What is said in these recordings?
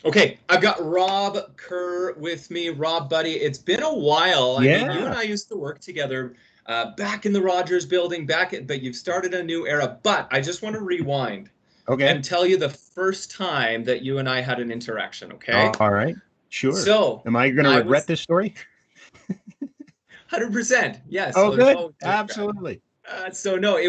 Okay, I've got Rob Kerr with me. Rob, buddy, it's been a while. I mean, you and Yeah. I used to work together back in the Rogers building, but you've started a new era. But I just want to rewind Okay. and tell you the first time that you and I had an interaction, okay? All right. Sure. So Am I going to I regret was this story? 100%. Yes. Oh, So there's good. always regret. Absolutely. So no, it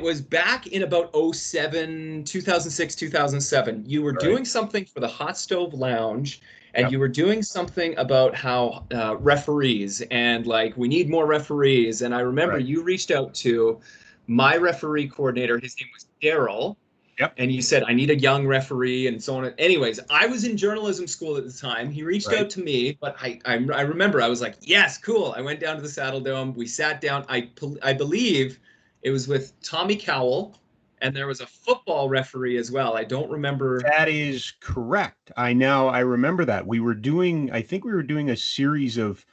was back in about '07, 2006, 2007. You were All right. doing something for the Hot Stove Lounge, and Yep. you were doing something about how referees and like we need more referees. And I remember Right. you reached out to my referee coordinator. His name was Daryl, Yep. and you said I need a young referee and so on. Anyways, I was in journalism school at the time. He reached Right. out to me, but I remember I was like, yes, cool. I went down to the Saddle Dome. We sat down. I believe it was with Tommy Cowell, and there was a football referee as well. I don't remember. That is correct. I remember that. I think we were doing a series of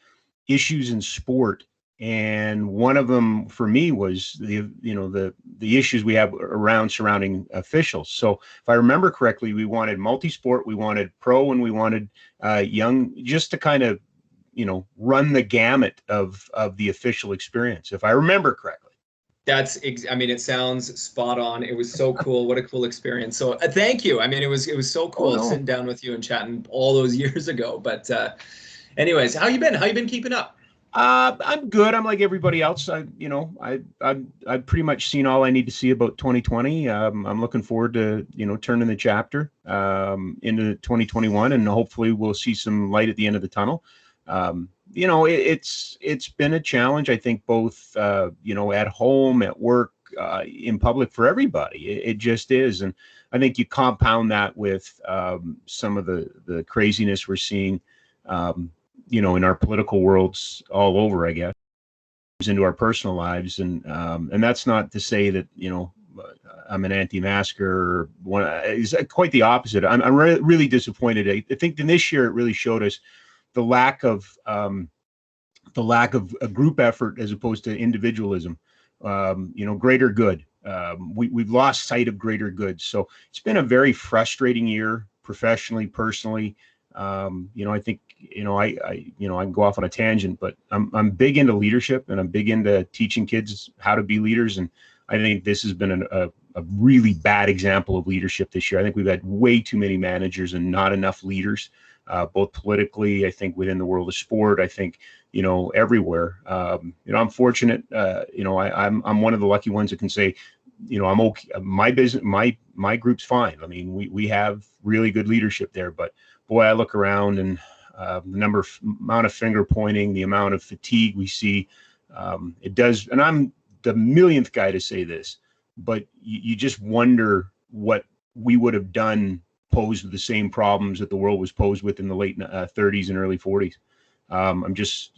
issues in sport, and one of them for me was the issues we have around surrounding officials. So if I remember correctly, we wanted multi-sport, we wanted pro, and we wanted young, just to kind of run the gamut of the official experience, if I remember correctly. I mean, it sounds spot on. It was so cool. What a cool experience. So thank you. I mean, it was so Oh cool no. sitting down with you and chatting all those years ago. But anyways, how you been? How you been keeping up? I'm good. I'm like everybody else. I've pretty much seen all I need to see about 2020. I'm looking forward to turning the chapter into 2021, and hopefully we'll see some light at the end of the tunnel. It's been a challenge. I think both at home, at work, in public, for everybody. It just is, and I think you compound that with some of the craziness we're seeing. Um, in our political worlds all over, I guess, into our personal lives, and that's not to say that I'm an anti-masker. Or one, it's quite the opposite. I'm really disappointed. I think in this year it really showed us the lack of a group effort as opposed to individualism. Greater good. We've lost sight of greater good. So it's been a very frustrating year, professionally, personally. I think I can go off on a tangent, but I'm big into leadership, and I'm big into teaching kids how to be leaders. And I think this has been a really bad example of leadership this year. I think we've had way too many managers and not enough leaders, both politically, I think within the world of sport, I think, everywhere. I'm fortunate. I'm one of the lucky ones that can say, I'm okay. My business, my group's fine. I mean, we have really good leadership there, but boy, I look around and the amount of finger pointing, the amount of fatigue we see, it does. And I'm the millionth guy to say this, but you just wonder what we would have done posed with the same problems that the world was posed with in the late 30s and early 40s. I'm just,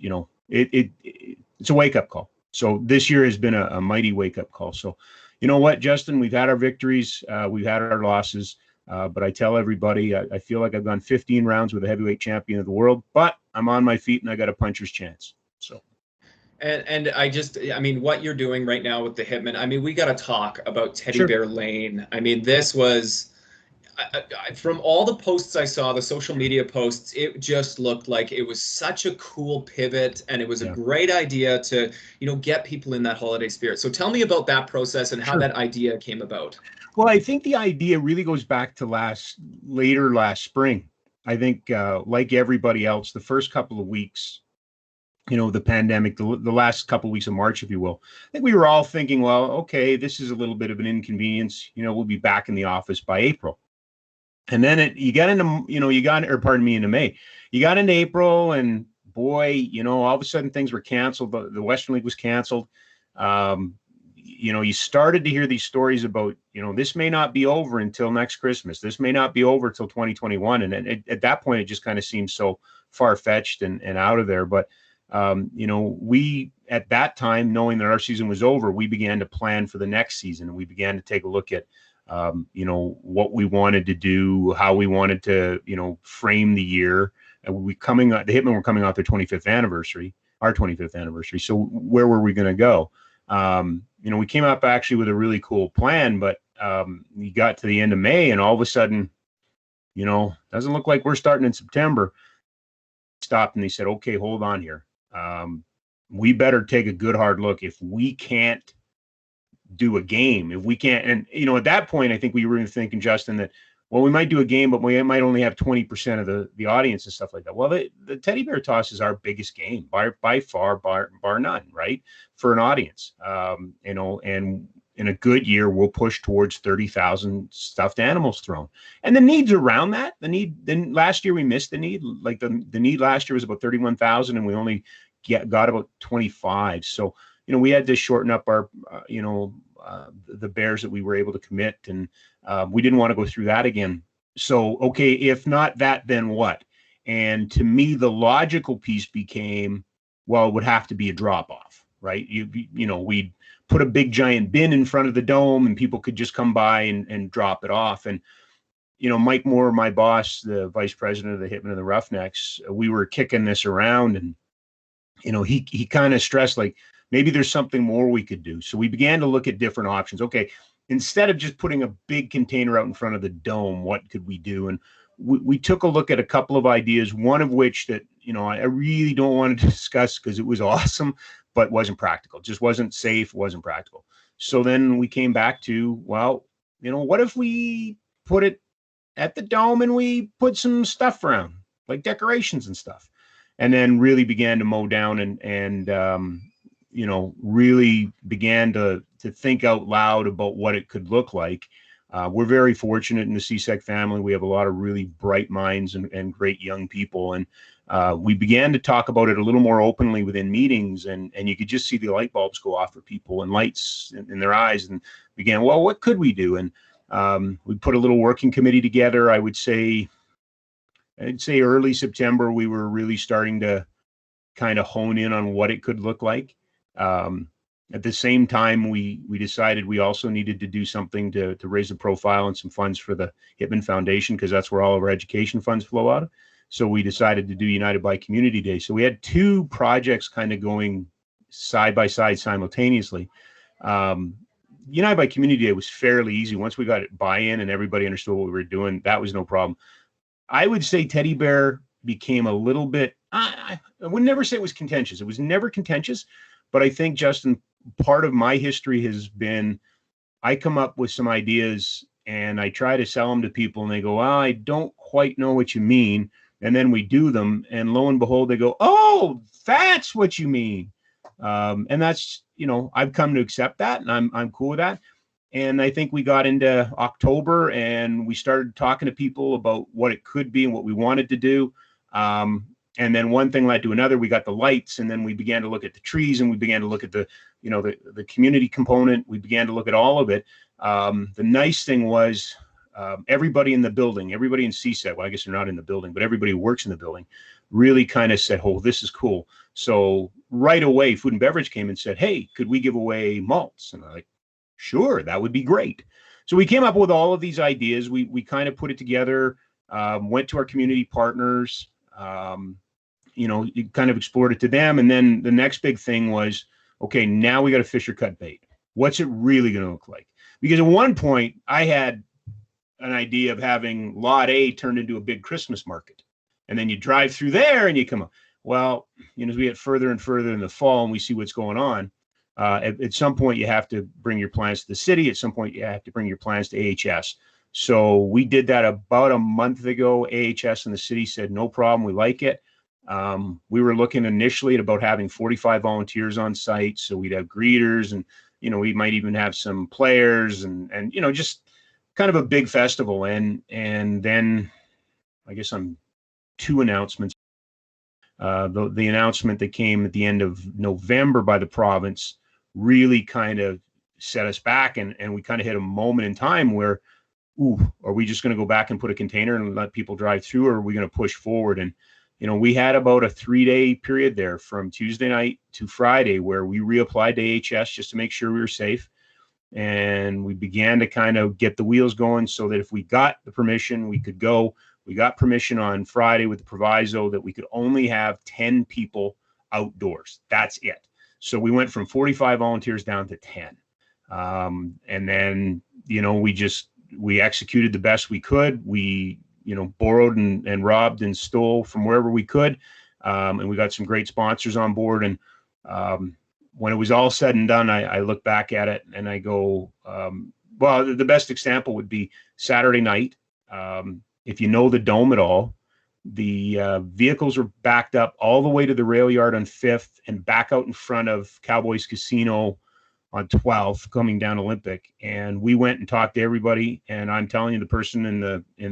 it's a wake up call. So this year has been a mighty wake up call. So, you know what, Justin, we've had our victories, we've had our losses. But I tell everybody, I feel like I've gone 15 rounds with a heavyweight champion of the world, but I'm on my feet and I got a puncher's chance. So, And I mean, what you're doing right now with the Hitmen. I mean, we got to talk about Teddy sure. Bear Lane. I mean, this was from all the posts I saw, the social media posts, it just looked like it was such a cool pivot, and it was a Yeah, great idea to, get people in that holiday spirit. So tell me about that process and how sure. that idea came about. Well, I think the idea really goes back to later last spring. I think, like everybody else, the first couple of weeks, the pandemic, the last couple of weeks of March, if you will, I think we were all thinking, well, okay, this is a little bit of an inconvenience. We'll be back in the office by April. And then you got into, or pardon me, into May. You got into April, and boy, all of a sudden things were canceled. The Western League was canceled. Um, you started to hear these stories about, this may not be over until next Christmas. This may not be over till 2021. And at that point, it just kind of seemed so far fetched and out of there. But, we, at that time, knowing that our season was over, we began to plan for the next season. And we began to take a look at, what we wanted to do, how we wanted to, frame the year. The Hitmen were coming off their 25th anniversary, our 25th anniversary. So where were we going to go? We came up actually with a really cool plan, but we got to the end of May, and all of a sudden, doesn't look like we're starting in September. Stopped and they said, okay, hold on here. We better take a good hard look. If we can't do a game, if we can't, and at that point, I think we were thinking, Justin, that, well, we might do a game, but we might only have 20% of the audience and stuff like that. Well, the teddy bear toss is our biggest game by far, bar none, right? For an audience, and in a good year, we'll push towards 30,000 stuffed animals thrown. And the needs around that, then last year we missed the need. Like the need last year was about 31,000 and we only got about 25. So, we had to shorten up our, the bears that we were able to commit. And we didn't want to go through that again. So, okay, if not that, then what? And to me, the logical piece became, well, it would have to be a drop off, right? We'd put a big giant bin in front of the dome and people could just come by and drop it off. And, Mike Moore, my boss, the vice president of the Hitmen and the Roughnecks, we were kicking this around and, he kind of stressed like, maybe there's something more we could do. So we began to look at different options. Okay, instead of just putting a big container out in front of the dome, what could we do? And we took a look at a couple of ideas, one of which that, I really don't want to discuss because it was awesome, but wasn't practical, just wasn't safe, wasn't practical. So then we came back to, well, what if we put it at the dome and we put some stuff around, like decorations and stuff, and then really began to mow down and really began to think out loud about what it could look like. We're very fortunate in the CSEC family. We have a lot of really bright minds and great young people. And we began to talk about it a little more openly within meetings. And you could just see the light bulbs go off for people and lights in their eyes, and began, well, what could we do? And we put a little working committee together. I'd say early September, we were really starting to kind of hone in on what it could look like. At the same time, we decided we also needed to do something to raise the profile and some funds for the Hitman Foundation, because that's where all of our education funds flow out of. So we decided to do United by Community Day. So we had two projects kind of going side by side simultaneously. United by Community Day was fairly easy. Once we got buy-in and everybody understood what we were doing, that was no problem. I would say teddy bear became a little bit, I would never say it was contentious. It was never contentious. But I think, Justin, part of my history has been, I come up with some ideas and I try to sell them to people and they go, well, I don't quite know what you mean. And then we do them and lo and behold, they go, oh, that's what you mean. And that's, I've come to accept that and I'm cool with that. And I think we got into October and we started talking to people about what it could be and what we wanted to do. And then one thing led to another. We got the lights, and then we began to look at the trees, and we began to look at the community component. We began to look at all of it. The nice thing was everybody in the building, everybody in CSEC, well, I guess they're not in the building, but everybody who works in the building really kind of said, oh, this is cool. So right away, Food and Beverage came and said, hey, could we give away malts? And I'm like, sure, that would be great. So we came up with all of these ideas. We kind of put it together, went to our community partners, you kind of explored it to them. And then the next big thing was, okay, now we got to fish or cut bait. What's it really going to look like? Because at one point I had an idea of having lot A turned into a big Christmas market. And then you drive through there and you come up. Well, as we get further and further in the fall and we see what's going on, at some point you have to bring your plans to the city. At some point you have to bring your plans to AHS. So we did that about a month ago. AHS and the city said, no problem. We like it. We were looking initially at about having 45 volunteers on site. So we'd have greeters and, we might even have some players and just kind of a big festival. And then I guess I'm two announcements. The announcement that came at the end of November by the province really kind of set us back. And we kind of hit a moment in time where, are we just going to go back and put a container and let people drive through, or are we going to push forward? And, we had about a 3-day period there from Tuesday night to Friday where we reapplied to AHS just to make sure we were safe. And we began to kind of get the wheels going so that if we got the permission, we could go. We got permission on Friday with the proviso that we could only have 10 people outdoors. That's it. So we went from 45 volunteers down to 10. And then, we executed the best we could. We borrowed and robbed and stole from wherever we could. And we got some great sponsors on board. And when it was all said and done, I look back at it and I go, well, the best example would be Saturday night. If you know the Dome at all, the vehicles were backed up all the way to the rail yard on 5th and back out in front of Cowboys Casino on 12th, coming down Olympic. And we went and talked to everybody. And I'm telling you, the person in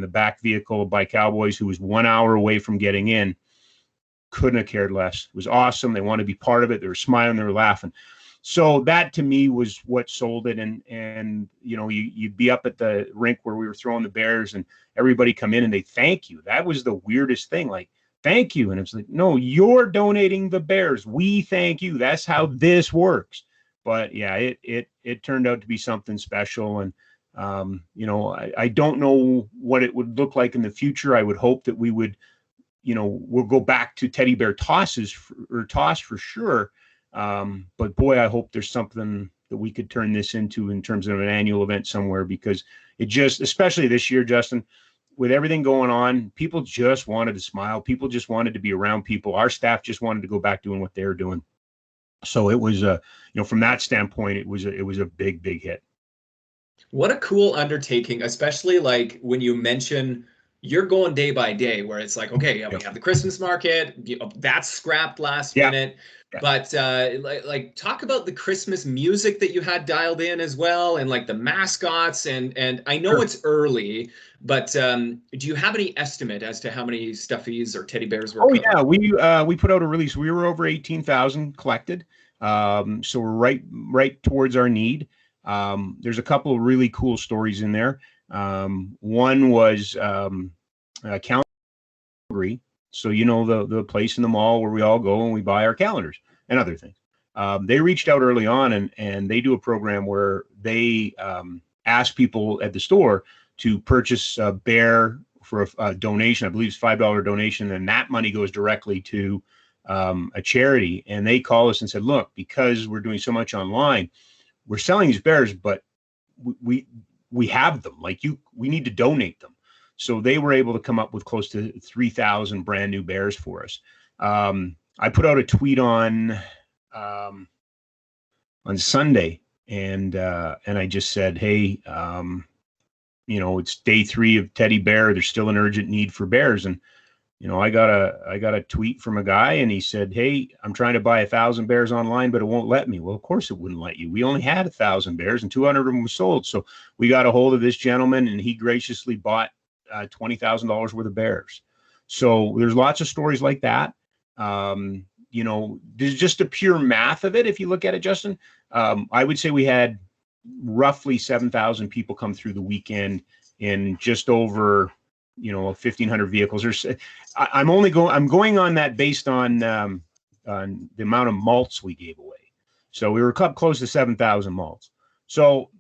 the back vehicle by Cowboys, who was 1 hour away from getting in, couldn't have cared less. It was awesome. They wanted to be part of it. They were smiling, they were laughing. So that to me was what sold it. And you'd be up at the rink where we were throwing the bears and everybody come in and they thank you. That was the weirdest thing. Like, thank you. And it's like, no, you're donating the bears. We thank you. That's how this works. But yeah, it turned out to be something special. And, I don't know what it would look like in the future. I would hope that we would, we'll go back to teddy bear toss for sure. But boy, I hope there's something that we could turn this into in terms of an annual event somewhere, because it just, especially this year, Justin, with everything going on, people just wanted to smile. People just wanted to be around people. Our staff just wanted to go back doing what they were doing. So it was, from that standpoint, it was a big, big hit. What a cool undertaking, especially like when you mention you're going day by day, where it's like, okay, yeah, we have the Christmas market, that's scrapped last minute. Yeah. But like talk about the Christmas music that you had dialed in as well, and like the mascots, and I know it's early, but do you have any estimate as to how many stuffies or teddy bears were? Oh yeah, we put out a release. We were over 18,000 collected, so we're right towards our need. There's a couple of really cool stories in there. One was Calgary. So, the place in the mall where we all go and we buy our calendars and other things. They reached out early on and they do a program where they ask people at the store to purchase a bear for a donation. I believe it's $5 donation. And that money goes directly to a charity. And they call us and said, look, because we're doing so much online, we're selling these bears, but we have them. We need to donate them. So they were able to come up with close to 3,000 brand new bears for us. I put out a tweet on Sunday, and I just said, hey, it's day 3 of Teddy Bear. There's still an urgent need for bears, and I got a tweet from a guy, and he said, hey, I'm trying to buy 1,000 bears online, but it won't let me. Well, of course it wouldn't let you. We only had 1,000 bears, and 200 of them were sold. So we got a hold of this gentleman, and he graciously bought $20,000 worth of bears. So there's lots of stories like that. There's just a pure math of it. If you look at it, Justin, I would say we had roughly 7,000 people come through the weekend in just over, 1,500 vehicles. I'm going on that based on the amount of malts we gave away. So we were close to 7,000 malts. So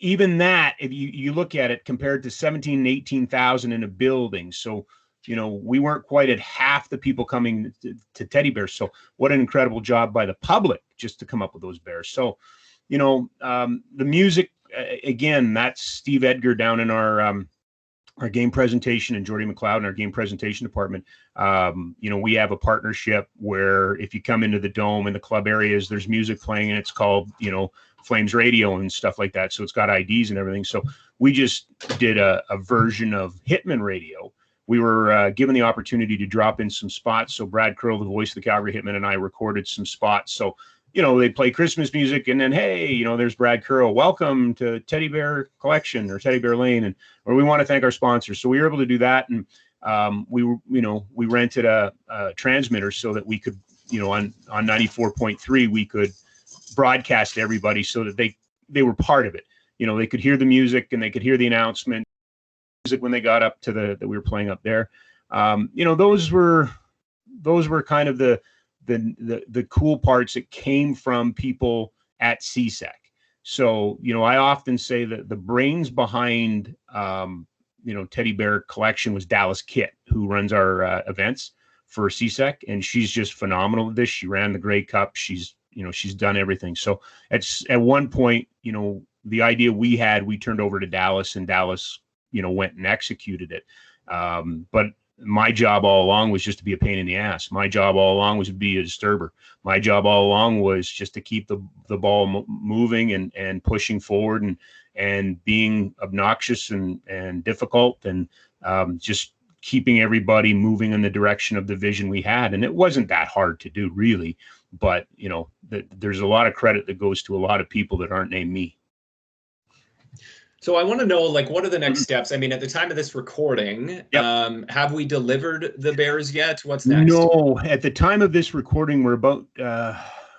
even that, if you look at it compared to 17 and 18,000 in a building. So, we weren't quite at half the people coming to teddy bears. So what an incredible job by the public just to come up with those bears. So, the music, again, that's Steve Edgar down in our game presentation, and Jordy McLeod in our game presentation department. We have a partnership where if you come into the Dome in the club areas, there's music playing, and it's called, Flames Radio and stuff like that. So it's got IDs and everything. So we just did a version of Hitmen Radio. We were given the opportunity to drop in some spots. So Brad Curl, the voice of the Calgary Hitmen, and I recorded some spots. So, they play Christmas music, and then, hey, there's Brad Curl. Welcome to Teddy Bear Collection or Teddy Bear Lane. Or we want to thank our sponsors. So we were able to do that. And we rented a transmitter so that we could, on 94.3, we could broadcast to everybody so that they were part of it. They could hear the music and they could hear the announcement music when they got up to that we were playing up there. Those were kind of the cool parts that came from people at CSEC. So, I often say that the brains behind, Teddy Bear Collection was Dallas Kitt, who runs our events for CSEC, and she's just phenomenal at this. She ran the Grey Cup. She's done everything. So at one point, the idea we turned over to Dallas, and Dallas, went and executed it. But my job all along was just to be a pain in the ass. My job all along was to be a disturber. My job all along was just to keep the ball moving and pushing forward and being obnoxious and difficult and just keeping everybody moving in the direction of the vision we had. And it wasn't that hard to do, really. But, you know, there's a lot of credit that goes to a lot of people that aren't named me. So I want to know, like, what are the next steps? I mean, at the time of this recording, Yep. have we delivered the bears yet? What's next? No, at the time of this recording, we're about,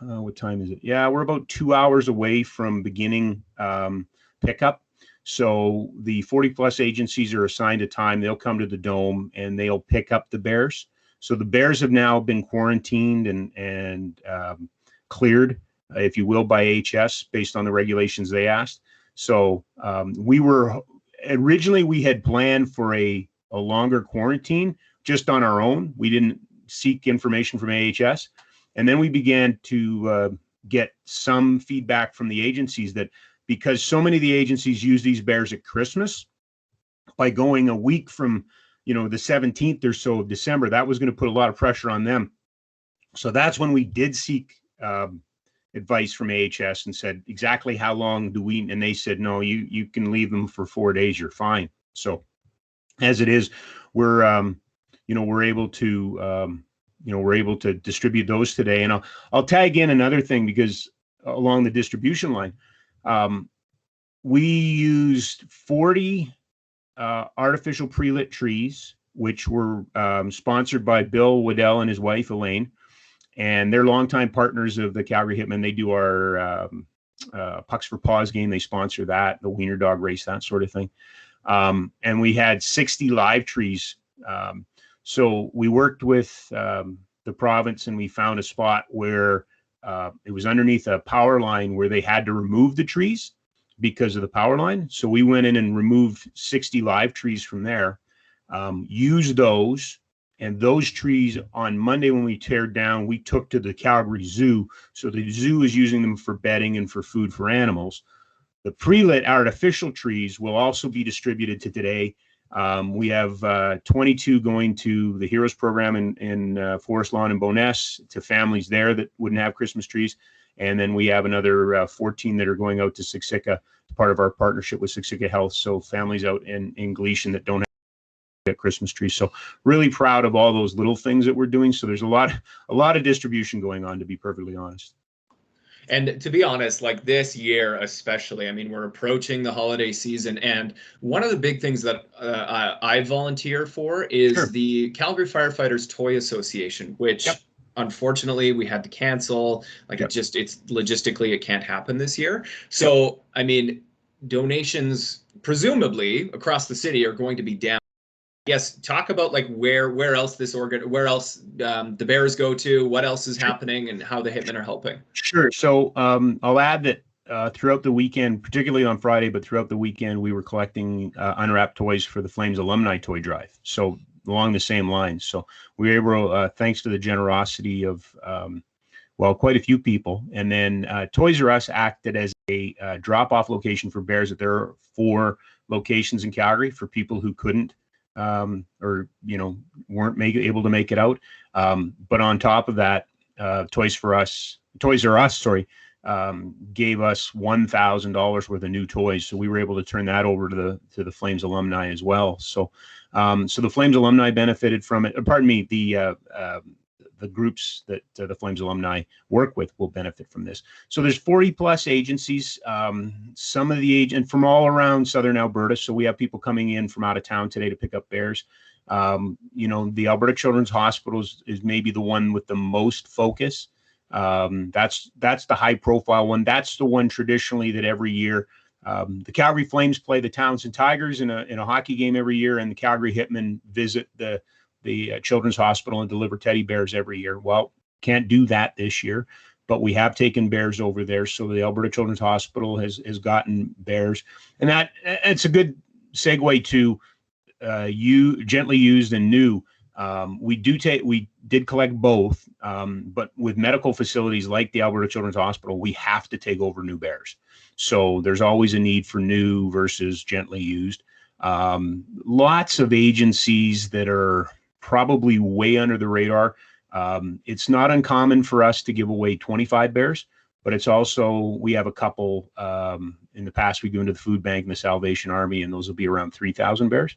what time is it? Yeah, we're about 2 hours away from beginning pickup. So the 40 plus agencies are assigned a time. They'll come to the dome and they'll pick up the bears. So the bears have now been quarantined and cleared, if you will, by HS based on the regulations they asked. So we had planned for a longer quarantine just on our own. We didn't seek information from AHS. And then we began to get some feedback from the agencies that because so many of the agencies use these bears at Christmas, by going a week from, you know, the 17th or so of December, that was going to put a lot of pressure on them. So that's when we did seek advice from AHS and said, exactly how long do we, and they said, no, you can leave them for 4 days. You're fine. So as it is, we're able to distribute those today. And I'll tag in another thing, because along the distribution line, we used 40 artificial pre-lit trees, which were sponsored by Bill Waddell and his wife, Elaine. And they're longtime partners of the Calgary Hitmen. They do our Pucks for Paws game. They sponsor that, the Wiener Dog race, that sort of thing. And we had 60 live trees. So we worked with the province, and we found a spot where it was underneath a power line where they had to remove the trees because of the power line. So we went in and removed 60 live trees from there, used those. And those trees on Monday, when we teared down, we took to the Calgary Zoo. So the zoo is using them for bedding and for food for animals. The pre-lit artificial trees will also be distributed to today. We have 22 going to the Heroes program in Forest Lawn and Bowness, to families there that wouldn't have Christmas trees. And then we have another 14 that are going out to Siksika, part of our partnership with Siksika Health. So families out in Gleason that don't have Christmas trees. So really proud of all those little things that we're doing. So there's a lot of distribution going on, to be perfectly honest. And to be honest, like this year especially, I mean, we're approaching the holiday season, and one of the big things that I volunteer for is the Calgary Firefighters Toy Association, which unfortunately we had to cancel. Like it's logistically, it can't happen this year. So, I mean, donations presumably across the city are going to be down. Yes, talk about like where else the Bears go to, what else is happening, and how the Hitmen are helping. Sure. So I'll add that throughout the weekend, particularly on Friday, but throughout the weekend, we were collecting unwrapped toys for the Flames Alumni Toy Drive. So along the same lines. So we were able, thanks to the generosity of quite a few people. And then Toys R Us acted as a drop-off location for bears. That there are 4 locations in Calgary for people who couldn't or weren't able to make it out. But on top of that, Toys R Us, gave us $1,000 worth of new toys. So we were able to turn that over to the Flames alumni as well. So the Flames alumni benefited from it. Pardon me, the groups that the Flames alumni work with will benefit from this. So there's 40 plus agencies, some of the agents from all around Southern Alberta. So we have people coming in from out of town today to pick up bears. The Alberta Children's Hospital is maybe the one with the most focus. That's the high profile one. That's the one traditionally that every year the Calgary Flames play the Townsend Tigers in a hockey game every year, and the Calgary Hitmen visit the Children's Hospital and deliver teddy bears every year. Well, can't do that this year, but we have taken bears over there. So the Alberta Children's Hospital has gotten bears, and it's a good segue to gently used and new. We did collect both, but with medical facilities like the Alberta Children's Hospital, we have to take over new bears. So there's always a need for new versus gently used. Lots of agencies that are probably way under the radar. It's not uncommon for us to give away 25 bears, but it's also, we have a couple, in the past, we go into the food bank and the Salvation Army, and those will be around 3,000 bears.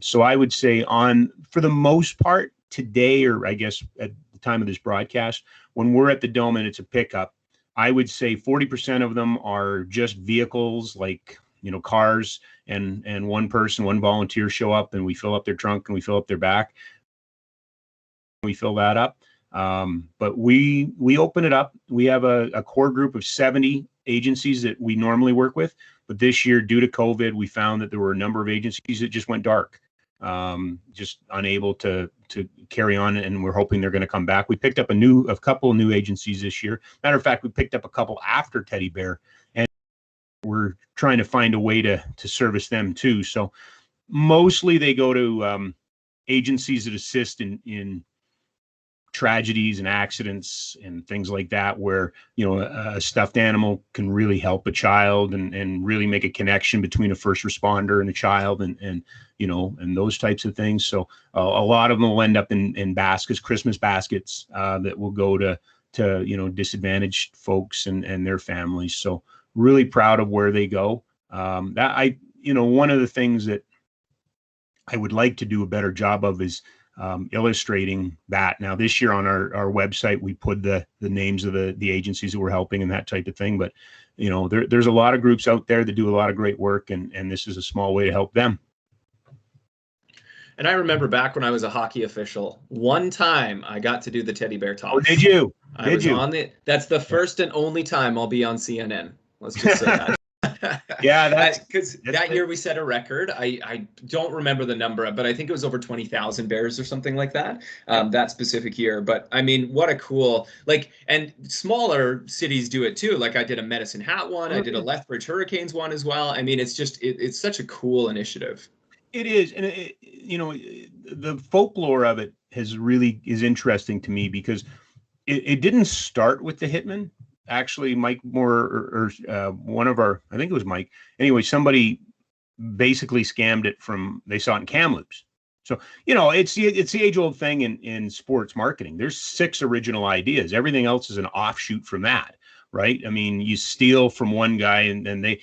So I would say for the most part today, or I guess at the time of this broadcast, when we're at the Dome and it's a pickup, I would say 40% of them are just vehicles, like, cars, and one volunteer show up, and we fill up their trunk and we fill up their back. We fill that up. But we open it up. We have a core group of 70 agencies that we normally work with. But this year, due to COVID, we found that there were a number of agencies that just went dark, just unable to carry on. And we're hoping they're going to come back. We picked up a couple of new agencies this year. Matter of fact, we picked up a couple after Teddy Bear, and we're trying to find a way to service them too. So mostly they go to agencies that assist in tragedies and accidents and things like that, where a stuffed animal can really help a child and really make a connection between a first responder and a child, and those types of things. So a lot of them will end up in baskets, Christmas baskets, that will go to disadvantaged folks and their families. So really proud of where they go. One of the things that I would like to do a better job of is illustrating that. Now, this year on our website, we put the names of the agencies that we're helping and that type of thing. But, there's a lot of groups out there that do a lot of great work, and this is a small way to help them. And I remember back when I was a hockey official, one time I got to do the teddy bear toss. Oh, did you? That's the first and only time I'll be on CNN. Let's just say that. Yeah, because that year we set a record. I don't remember the number, but I think it was over 20,000 bears or something like that. That specific year. But I mean, what a cool, and smaller cities do it too. Like I did a Medicine Hat one, I did a Lethbridge Hurricanes one as well. I mean, it's just it's such a cool initiative. It is, and the folklore of it is interesting to me, because it didn't start with the Hitmen. Actually, Mike Moore, or one of our, I think it was Mike. Anyway, somebody basically scammed it they saw it in Kamloops. So, it's the age-old thing in sports marketing. There's 6 original ideas. Everything else is an offshoot from that, right? I mean, you steal from one guy, and then they,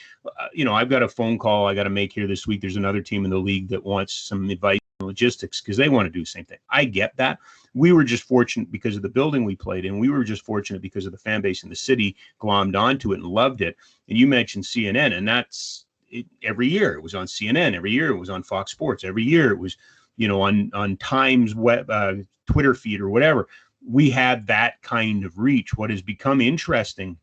I've got a phone call I got to make here this week. There's another team in the league that wants some advice on logistics because they want to do the same thing. I get that. We were just fortunate because of the building we played in. We were just fortunate because of the fan base in the city glommed onto it and loved it. And you mentioned CNN, and that's it. Every year it was on CNN. Every year it was on Fox Sports. Every year it was, on Times web, Twitter feed or whatever. We had that kind of reach. What has become interesting,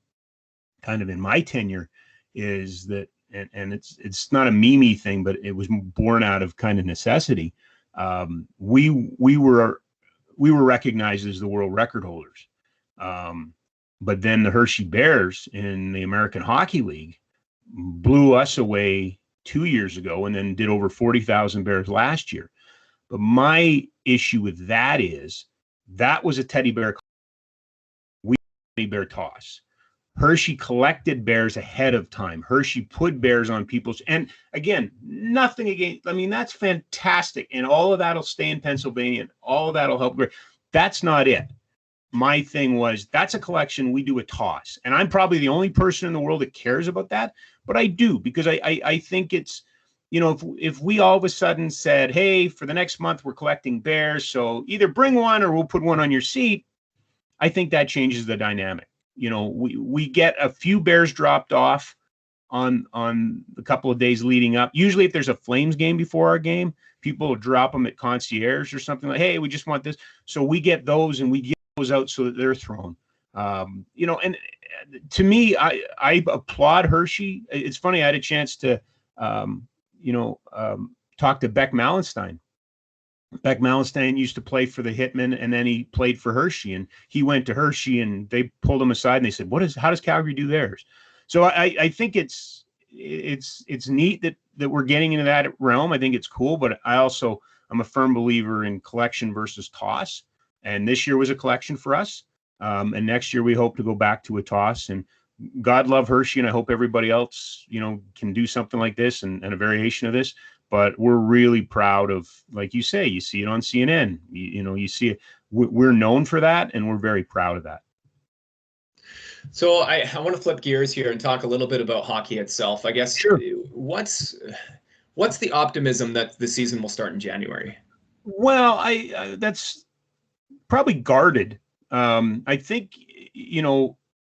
kind of in my tenure, is that, and it's not a meme thing, but it was born out of kind of necessity. We were recognized as the world record holders. But then the Hershey Bears in the American Hockey League blew us away 2 years ago, and then did over 40,000 bears last year. But my issue with that is that was a teddy bear toss. Hershey collected bears ahead of time. Hershey put bears on people's, and again, nothing against, I mean, that's fantastic. And all of that'll stay in Pennsylvania. And all of that'll help. That's not it. My thing was, that's a collection. We do a toss. And I'm probably the only person in the world that cares about that. But I do, because I think it's, if we all of a sudden said, hey, for the next month, we're collecting bears, so either bring one or we'll put one on your seat, I think that changes the dynamic. We get a few bears dropped off on the couple of days leading up. Usually if there's a Flames game before our game, people will drop them at concierge or something like, hey, we just want this. So we get those and we get those out so that they're thrown. And to me, I applaud Hershey. It's funny, I had a chance to, talk to Beck Mallenstein. Beck Mallenstein used to play for the Hitmen, and then he played for Hershey, and he went to Hershey, and they pulled him aside and they said, how does Calgary do theirs? So I think it's neat that we're getting into that realm. I think it's cool, but I'm a firm believer in collection versus toss. And this year was a collection for us. And next year we hope to go back to a toss. And God love Hershey, and I hope everybody else, can do something like this and a variation of this. but we're really proud of, like you say, you see it on CNN, you see it. We're known for that, and we're very proud of that. So I want to flip gears here and talk a little bit about hockey itself. I guess Sure. what's the optimism that the season will start in January? Well, I that's probably guarded. I think,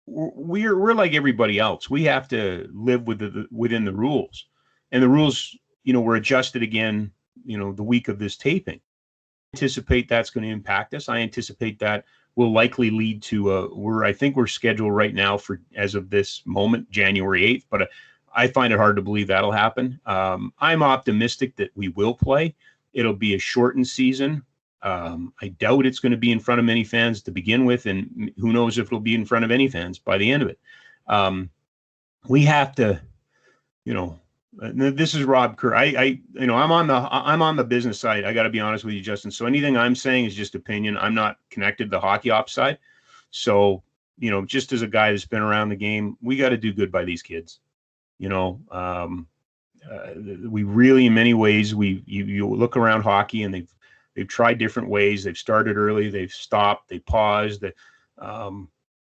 we're like everybody else. We have to live within the rules, and the rules, were adjusted again, the week of this taping. I anticipate that's going to impact us. I anticipate that will likely lead to I think we're scheduled right now for, as of this moment, January 8th, but I find it hard to believe that'll happen. I'm optimistic that we will play. It'll be a shortened season. I doubt it's going to be in front of many fans to begin with, and who knows if it'll be in front of any fans by the end of it. We have to, this is Rob Kerr. I'm on the business side. I got to be honest with you, Justin. So anything I'm saying is just opinion. I'm not connected to the hockey ops side. So, just as a guy that's been around the game, we got to do good by these kids. We really, in many ways, you look around hockey, and they've tried different ways. They've started early, they've stopped, they paused.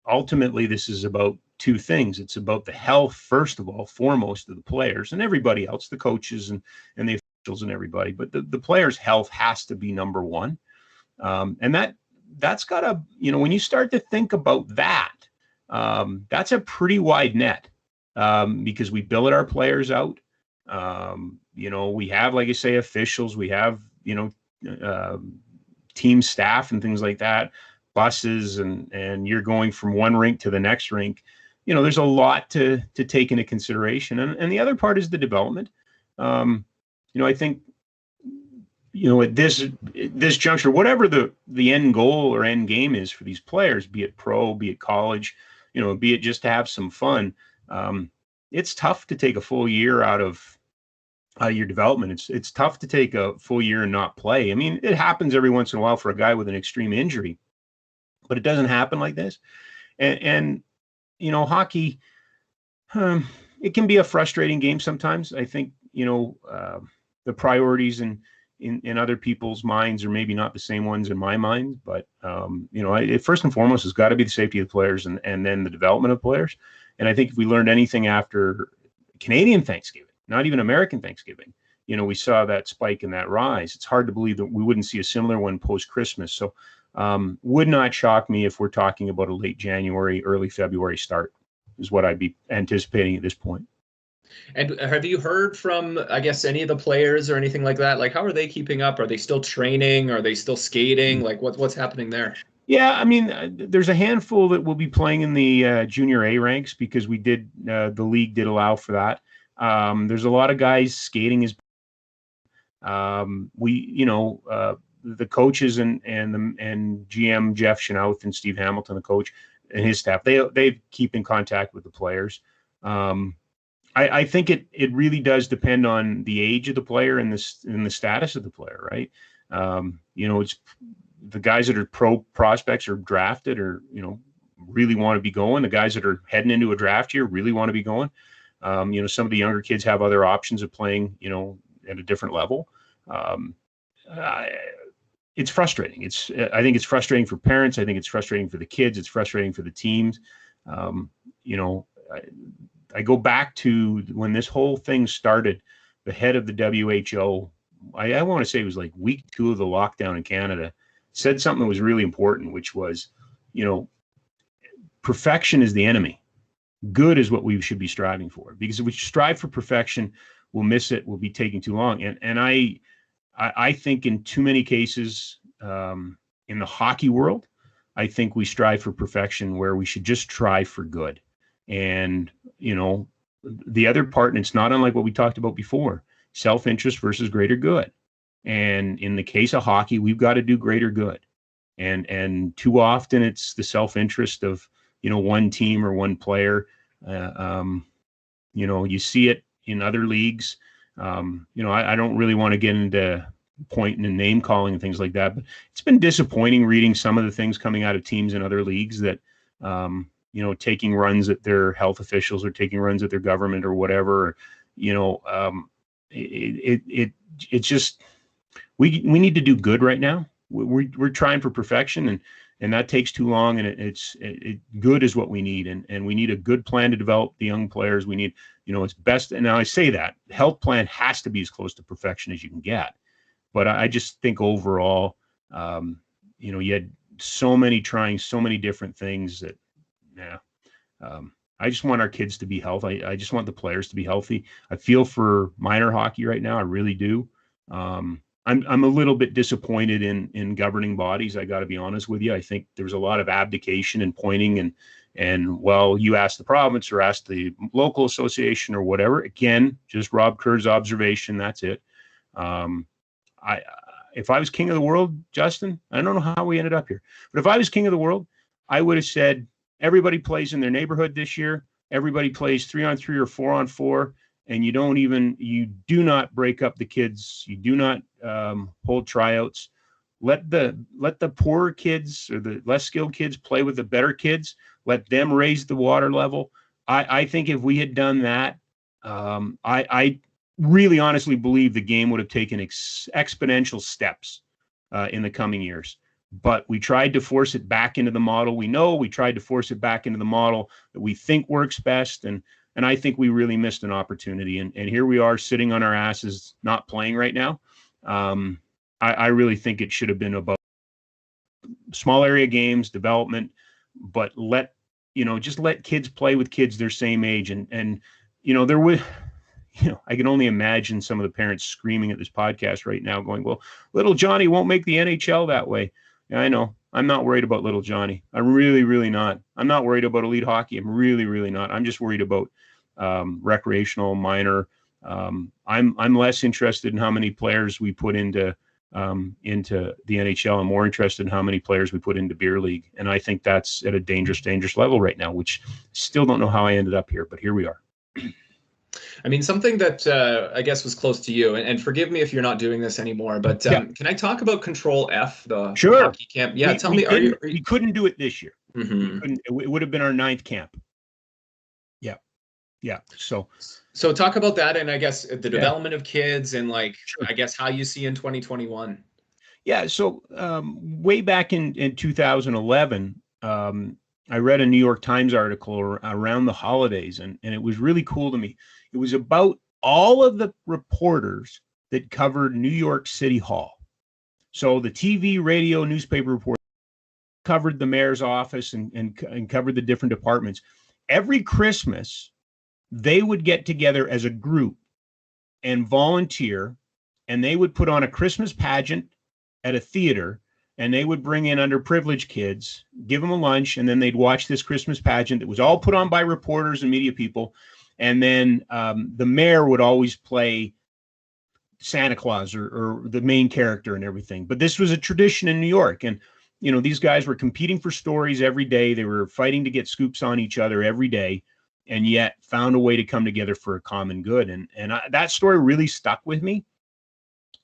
Ultimately, this is about two things. It's about the health, first of all, foremost, of the players and everybody else, the coaches and the officials and everybody. But the players' health has to be number one. And that's got to, when you start to think about that, that's a pretty wide net, because we billet our players out. We have, like I say, officials, we have, team staff and things like that, buses, and you're going from one rink to the next rink. There's a lot to take into consideration. And the other part is the development. I think, at this juncture, whatever the end goal or end game is for these players, be it pro, be it college, be it just to have some fun, it's tough to take a full year out of your development. It's tough to take a full year and not play. I mean, it happens every once in a while for a guy with an extreme injury, but it doesn't happen like this. And hockey, it can be a frustrating game sometimes. I think, the priorities in other people's minds are maybe not the same ones in my mind, but first and foremost has got to be the safety of the players, and then the development of players. And I think if we learned anything after Canadian Thanksgiving, not even American Thanksgiving, we saw that spike and that rise. It's hard to believe that we wouldn't see a similar one post-Christmas. So would not shock me if we're talking about a late January, early February start is what I'd be anticipating at this point. And have you heard from, I guess, any of the players or anything like that? Like, how are they keeping up? Are they still training? Are they still skating? Like, what's happening there? Yeah, I mean, there's a handful that will be playing in the junior A ranks, because the league did allow for that. There's a lot of guys skating the coaches and GM Jeff Chenault and Steve Hamilton, the coach, and his staff, they keep in contact with the players. I think it really does depend on the age of the player and the status of the player, right? It's the guys that are pro prospects or drafted, or really want to be going. The guys that are heading into a draft year really want to be going. Some of the younger kids have other options of playing, at a different level. It's frustrating. I think it's frustrating for parents. I think it's frustrating for the kids. It's frustrating for the teams. I go back to when this whole thing started. The head of the WHO, I want to say it was like week 2 of the lockdown in Canada, said something that was really important, which was, perfection is the enemy. Good is what we should be striving for, because if we strive for perfection, we'll miss it. We'll be taking too long. And I think in too many cases, in the hockey world, I think we strive for perfection where we should just try for good. And, the other part, and it's not unlike what we talked about before, self-interest versus greater good. And in the case of hockey, we've got to do greater good. And too often it's the self-interest of, one team or one player. You see it in other leagues. I don't really want to get into pointing and name calling and things like that, but it's been disappointing reading some of the things coming out of teams in other leagues that, taking runs at their health officials or taking runs at their government or whatever. It it's just we need to do good right now. We're trying for perfection, and that takes too long. And good is what we need, and we need a good plan to develop the young players. We need, it's best. And now I say that the health plan has to be as close to perfection as you can get. But I just think overall, you had so many trying so many different things that, I just want our kids to be healthy. I just want the players to be healthy. I feel for minor hockey right now. I really do. I'm a little bit disappointed in governing bodies. I got to be honest with you. I think there's a lot of abdication and pointing and well, you ask the province or ask the local association or whatever. Again, just Rob Kerr's observation. That's it. If I was king of the world, Justin, I don't know how we ended up here, but if I was king of the world, I would have said everybody plays in their neighborhood this year. Everybody plays 3-on-3 or 4-on-4, and you do not break up the kids. You do not hold tryouts. Let the poorer kids or the less skilled kids play with the better kids. Let them raise the water level. I think if we had done that, I really honestly believe the game would have taken exponential steps in the coming years. But we tried to force it back into the model. We tried to force it back into the model that we think works best. And I think we really missed an opportunity. And here we are sitting on our asses, not playing right now. I really think it should have been about small area games, development, but just let kids play with kids their same age. And there would, I can only imagine some of the parents screaming at this podcast right now going, well, little Johnny won't make the NHL that way. Yeah, I know. I'm not worried about little Johnny. I'm really, really not. I'm not worried about elite hockey. I'm really, really not. I'm just worried about recreational, minor. I'm less interested in how many players we put into the NHL. I'm more interested in how many players we put into beer league. And I think that's at a dangerous level right now, which still don't know how I ended up here, but here we are. I mean, something that I guess was close to you, and forgive me if you're not doing this anymore, but can I talk about Control F, the hockey camp? Yeah, tell me, we couldn't do it this year. Mm-hmm. It would have been our 9th camp. Yeah. So talk about that, and I guess the development of kids, and I guess how you see in 2021. Yeah. So way back in 2011, I read a New York Times article around the holidays, and it was really cool to me. It was about all of the reporters that covered New York City Hall. So the TV, radio, newspaper reporters covered the mayor's office and covered the different departments. Every Christmas, they would get together as a group and volunteer, and they would put on a Christmas pageant at a theater, and they would bring in underprivileged kids, give them a lunch, and then they'd watch this Christmas pageant that was all put on by reporters and media people. And then the mayor would always play Santa Claus or the main character and everything. But this was a tradition in New York. And, these guys were competing for stories every day. They were fighting to get scoops on each other every day, and yet found a way to come together for a common good. And that story really stuck with me.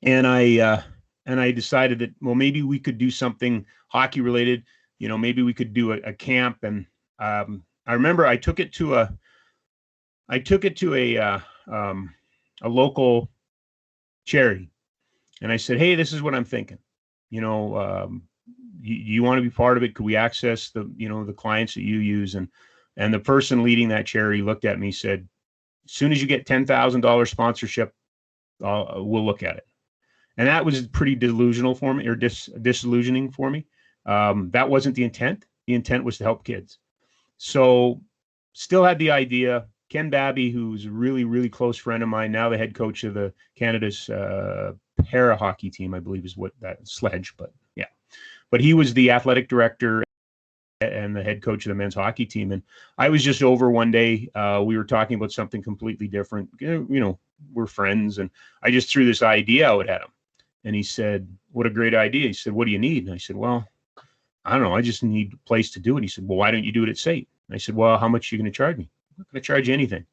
And I decided that, well, maybe we could do something hockey related. Maybe we could do a camp. And I remember I took it to a local charity, and I said, hey, this is what I'm thinking. You want to be part of it? Could we access the clients that you use? And the person leading that charity looked at me, said, as soon as you get $10,000 sponsorship, we'll look at it. And that was pretty delusional for me, or disillusioning for me. That wasn't the intent. The intent was to help kids. So still had the idea. Ken Babby, who's a really, really close friend of mine, now the head coach of the Canada's para hockey team, I believe is what that Sledge, but yeah. But he was the athletic director and the head coach of the men's hockey team. And I was just over one day. We were talking about something completely different. We're friends. And I just threw this idea out at him. And he said, what a great idea. He said, what do you need? And I said, well, I don't know. I just need a place to do it. He said, well, why don't you do it at SAIT? And I said, well, how much are you going to charge me? I'm not going to charge you anything.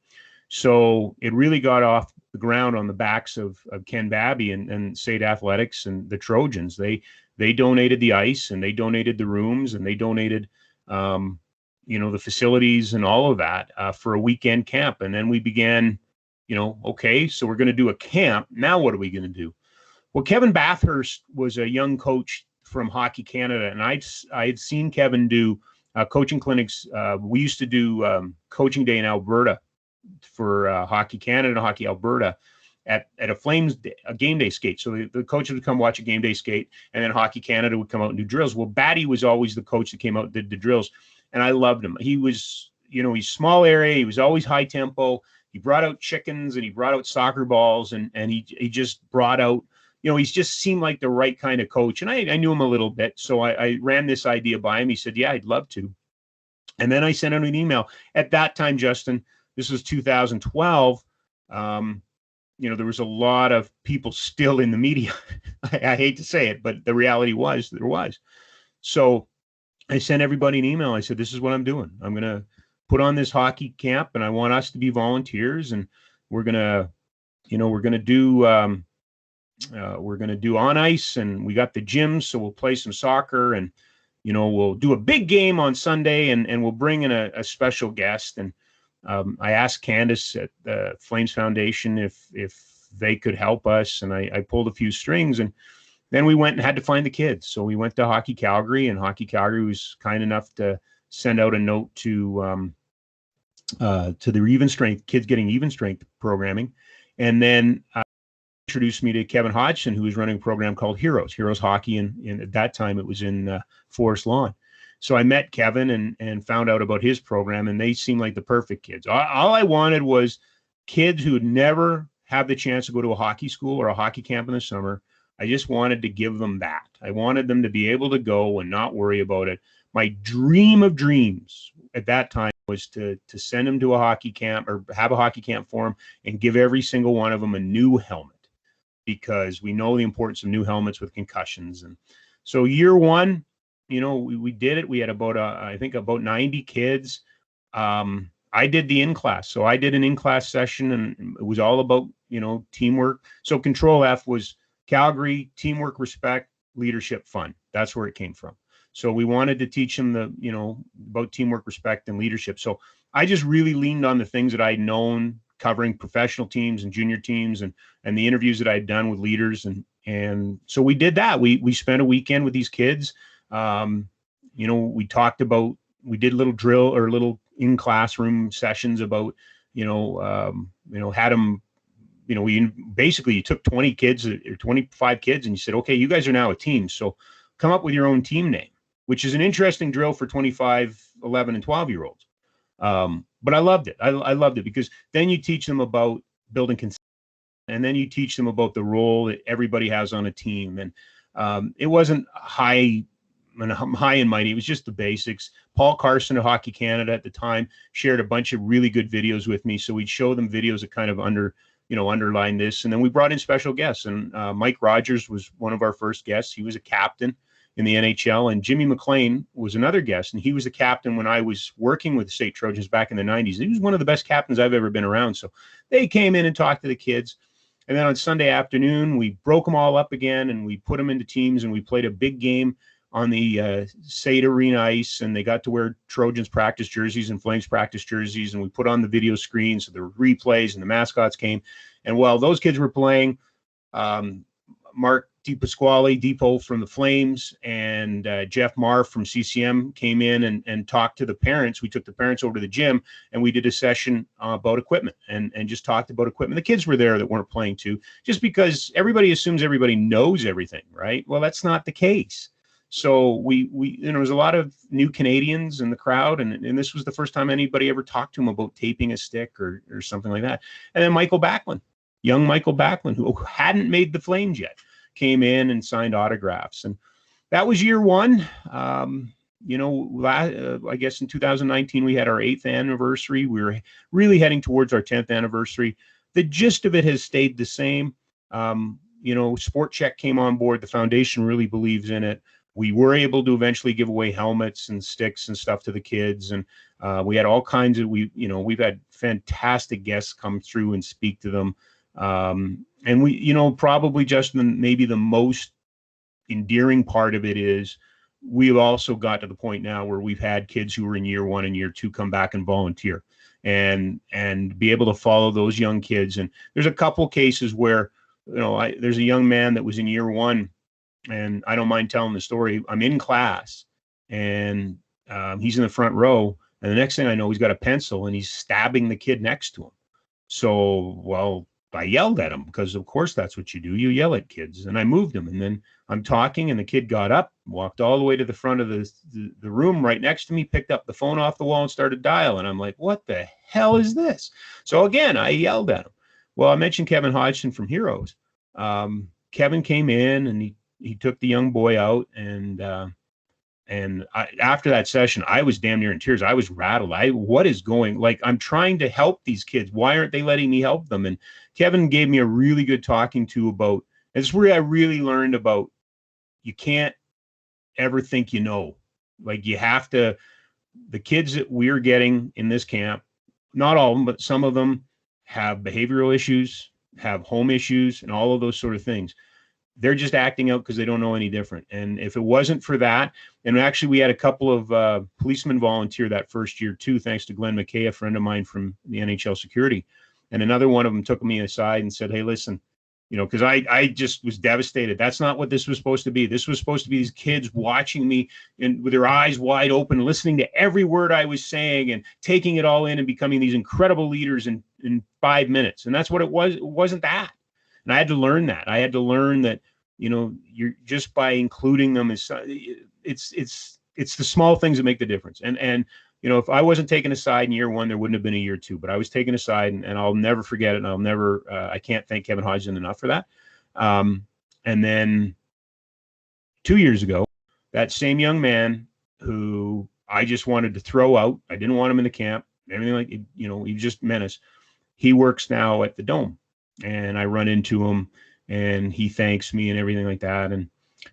So it really got off the ground on the backs of Ken Babby and SAIT Athletics and the Trojans. They donated the ice, and they donated the rooms, and they donated, the facilities and all of that for a weekend camp. And then we began, Okay, so we're going to do a camp. Now what are we going to do? Well, Kevin Bathurst was a young coach from Hockey Canada, and I had seen Kevin do coaching clinics. We used to do coaching day in Alberta for Hockey Canada and Hockey Alberta at a Flames a game day skate. So the coaches would come watch a game day skate, and then Hockey Canada would come out and do drills. Well, Batty was always the coach that came out and did the drills, and I loved him. He was, he's small area. He was always high tempo. He brought out chickens and he brought out soccer balls, and he just brought out, he just seemed like the right kind of coach. And I knew him a little bit, so I ran this idea by him. He said, yeah, I'd love to. And then I sent out an email. At that time, Justin, this was 2012. There was a lot of people still in the media. I hate to say it, but the reality was there was. So I sent everybody an email. I said, this is what I'm doing. I'm going to put on this hockey camp, and I want us to be volunteers, and we're going to do on ice, and we got the gyms, so we'll play some soccer, and we'll do a big game on Sunday, and we'll bring in a special guest. And I asked Candace at the Flames Foundation if they could help us, and I pulled a few strings, and then we went and had to find the kids. So we went to Hockey Calgary, and Hockey Calgary was kind enough to send out a note to the Even Strength kids getting Even Strength programming, and then introduced me to Kevin Hodgson, who was running a program called Heroes Hockey, and at that time it was in Forest Lawn. So I met Kevin and found out about his program, and they seemed like the perfect kids. All I wanted was kids who would never have the chance to go to a hockey school or a hockey camp in the summer. I just wanted to give them that. I wanted them to be able to go and not worry about it. My dream of dreams at that time was to send them to a hockey camp or have a hockey camp for them and give every single one of them a new helmet, because we know the importance of new helmets with concussions. And so year one, we did it. We had I think about 90 kids. I did the in-class. So I did an in-class session, and it was all about, teamwork. So Control F was Calgary, teamwork, respect, leadership, fun. That's where it came from. So we wanted to teach them about teamwork, respect, and leadership. So I just really leaned on the things that I'd known covering professional teams and junior teams, and the interviews that I'd done with leaders. And so we did that. We spent a weekend with these kids. We talked about, we did little drill or little in classroom sessions about, had them, you took 20 kids or 25 kids and you said, okay, you guys are now a team. So come up with your own team name, which is an interesting drill for 25, 11 and 12-year-olds. But I loved it. I loved it because then you teach them about building consent, and then you teach them about the role that everybody has on a team. And it wasn't high and mighty. It was just the basics. Paul Carson of Hockey Canada at the time shared a bunch of really good videos with me. So we'd show them videos that kind of underline this. And then we brought in special guests. And Mike Rogers was one of our first guests. He was a captain in the NHL. And Jimmy McLean was another guest. And he was a captain when I was working with the State Trojans back in the 90s. He was one of the best captains I've ever been around. So they came in and talked to the kids. And then on Sunday afternoon, we broke them all up again, and we put them into teams, and we played a big game on the State Arena ice, and they got to wear Trojans practice jerseys and Flames practice jerseys, and we put on the video screen, so the replays and the mascots came. And while those kids were playing, Mark Depot from the Flames and Jeff Marr from CCM came in and talked to the parents. We took the parents over to the gym, and we did a session about equipment and just talked about equipment. The kids were there that weren't playing too, just because everybody assumes everybody knows everything, right? Well, that's not the case. So we there was a lot of new Canadians in the crowd, and this was the first time anybody ever talked to him about taping a stick or something like that. And then young Michael Backlund, who hadn't made the Flames yet, came in and signed autographs. And that was year one. I guess in 2019, we had our 8th anniversary. We were really heading towards our 10th anniversary. The gist of it has stayed the same. Sport Check came on board. The foundation really believes in it. We were able to eventually give away helmets and sticks and stuff to the kids. And we had all kinds of, we've had fantastic guests come through and speak to them. And we, probably just maybe the most endearing part of it is we've also got to the point now where we've had kids who were in year one and year two come back and volunteer. and be able to follow those young kids. And there's a couple cases where, there's a young man that was in year one, and I don't mind telling the story. I'm in class, and he's in the front row, and the next thing I know, he's got a pencil and he's stabbing the kid next to him. So, well, I yelled at him, because of course that's what you do. You yell at kids. And I moved him, and then I'm talking, and the kid got up, walked all the way to the front of the room right next to me, picked up the phone off the wall and started dialing. I'm like, what the hell is this? So again, I yelled at him. Well, I mentioned Kevin Hodgson from Heroes. Kevin came in, and he took the young boy out, and after that session, I was damn near in tears. I was rattled. What is going, like, I'm trying to help these kids. Why aren't they letting me help them? And Kevin gave me a really good talking to about, and it's where I really learned about, you can't ever think, like, you have to, the kids that we're getting in this camp, not all of them, but some of them have behavioral issues, have home issues, and all of those sort of things. They're just acting out because they don't know any different. And if it wasn't for that, and actually we had a couple of policemen volunteer that first year too, thanks to Glenn McKay, a friend of mine from the NHL security. And another one of them took me aside and said, hey, listen, because I just was devastated. That's not what this was supposed to be. This was supposed to be these kids watching me and with their eyes wide open, listening to every word I was saying and taking it all in and becoming these incredible leaders in 5 minutes. And that's what it was. It wasn't that. And I had to learn that. I had to learn that, you're just by including them, it's the small things that make the difference. And if I wasn't taken aside in year one, there wouldn't have been a year two, but I was taken aside, and I'll never forget it. And I can't thank Kevin Hodgson enough for that. And then 2 years ago, that same young man who I just wanted to throw out, I didn't want him in the camp, everything like, he just menace. He works now at the Dome, and I run into him, and he thanks me and everything like that. And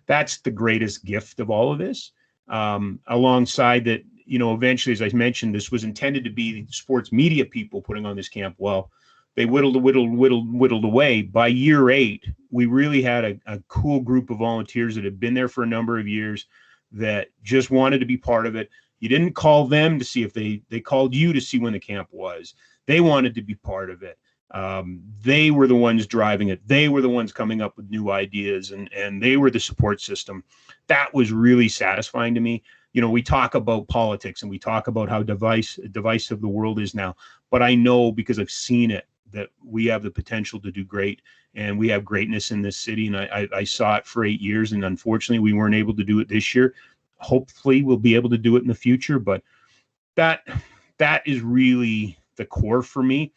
that's the greatest gift of all of this. Alongside that, eventually, as I mentioned, this was intended to be sports media people putting on this camp. Well, they whittled away. By year 8, we really had a cool group of volunteers that had been there for a number of years that just wanted to be part of it. You didn't call them to see if they called you to see when the camp was. They wanted to be part of it. They were the ones driving it. They were the ones coming up with new ideas, and they were the support system. That was really satisfying to me. We talk about politics and we talk about how divisive the world is now, but I know, because I've seen it, that we have the potential to do great, and we have greatness in this city. And I saw it for 8 years, and unfortunately we weren't able to do it this year. Hopefully we'll be able to do it in the future, but that is really the core for me.